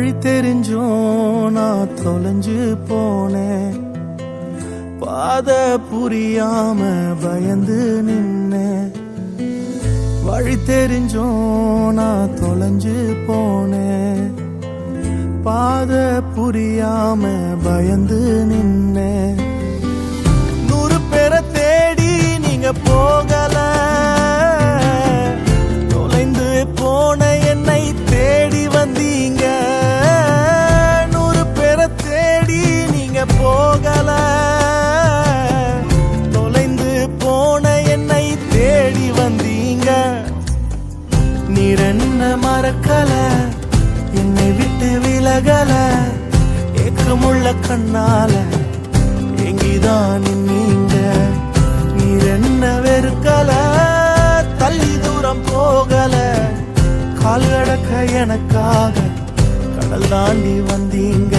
வழி தெரிஞ்சும் நான் தொலைஞ்சு போனேன், பாத புரியாம பயந்து நின்னேன். வழி தெரிஞ்சும் நான் தொலைஞ்சு போனேன், பாத புரியாம பயந்து நின்னேன். 100 பேரை தேடி நீங்க போகல, தொலைந்து போன என்னை தேடி வந்தீங்க. 100 பேரை தேடி நீங்க போகல, தொலைந்து போன என்னை தேடி வந்தீங்க. நீர் என்ன மறக்கல, என்னை விட்டு விலகல, ஏக்கமுள்ள கண்ணால எங்கிதான் நீங்க. நீர் என்ன வெறுக்கல, தள்ளி தூரம் போகல, கால் கடக்க எனக்காக கடல் தாண்டி வந்தீங்க.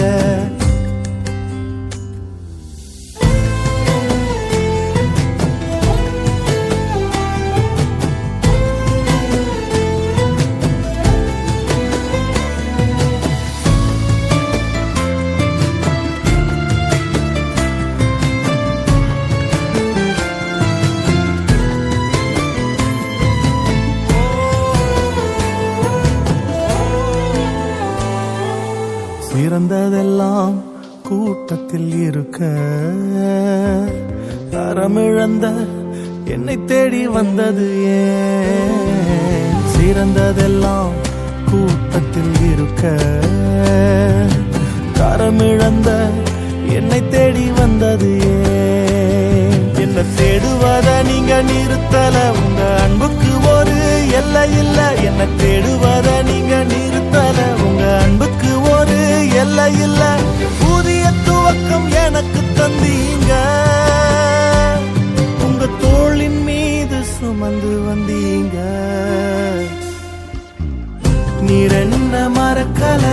சிறந்ததெல்லாம் கூட்டத்தில் இருக்க, தரமிழந்த என்னை தேடி வந்தது ஏன்? சிறந்ததெல்லாம் கூட்டத்தில் இருக்க, தரமிழந்த என்னை தேடி வந்தது ஏன்? என்ன தேடுவத நீங்க நிறுத்தல, உங்க அன்புக்கு ஒரு எல்லை இல்ல. என்ன தேடுவத நீங்க நிறுத்தல, உங்க அன்புக்கு ஒரு எல்லை இல்ல. புதிய துவக்கம் எனக்கு தந்தீங்க, உங்க தோளின் மீது சுமந்து வந்தீங்க. நீர் என்ன மறக்கல,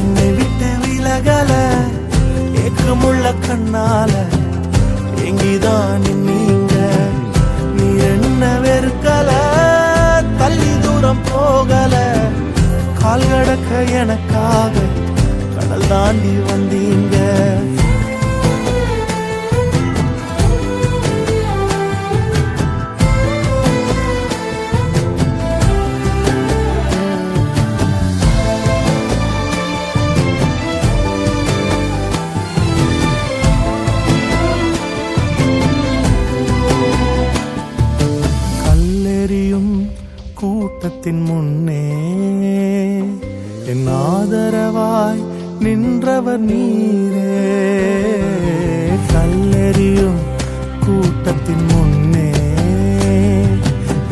என்னை விட்டு விலகல, ஏக்கமுள்ள கண்ணால எங்கிதான் நீங்க. நீர் என்ன வெறுக்கல, தள்ளி தூரம் போகல, கால் கடக்க எனக்காக கடல் தாண்டி வந்தீங்க. கல்லெறியும் கூட்டத்தின் முன்னே என் ஆதரவாய் நின்றவர் நீரே. கல்லெறியும் கூட்டத்தின் முன்னே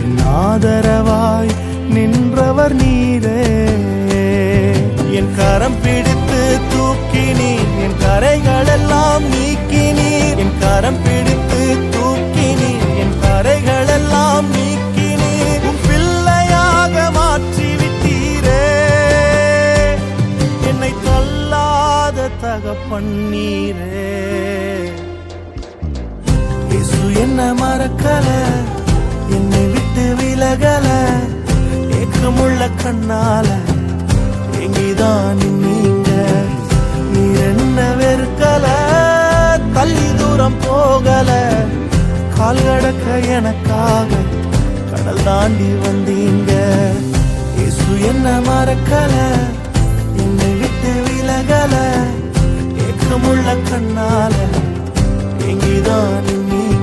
என் ஆதரவாய் நின்றவர் நீரே. என் கரம் பிடித்து தூக்கினீர், என் கரைகள் எல்லாம் நீக்கினீர். என் கரம் பிடித்து தூக்கினீர், என் கரைகள் எல்லாம் நீக்கினீர். உன் பிள்ளையாக மாற்றி விட்டீரே, என்னை தள்ளாத தகப்பன் நீரே. இயேசு என்ன மறக்கல, என்னை விட்டு விலகல, ஏக்கமுள்ள கண்ணால எங்கிதான் நீங்க. நீர் என்ன வெறுக்கல, தள்ளி தூரம் போகல, கால் கடக்க எனக்காக கடல் தாண்டி வந்தீங்க. இயேசு என்ன மறக்கல, என்னை விட்டு விலகல, ஏக்கமுள்ள கண்ணால எங்கிதான் நீங்க.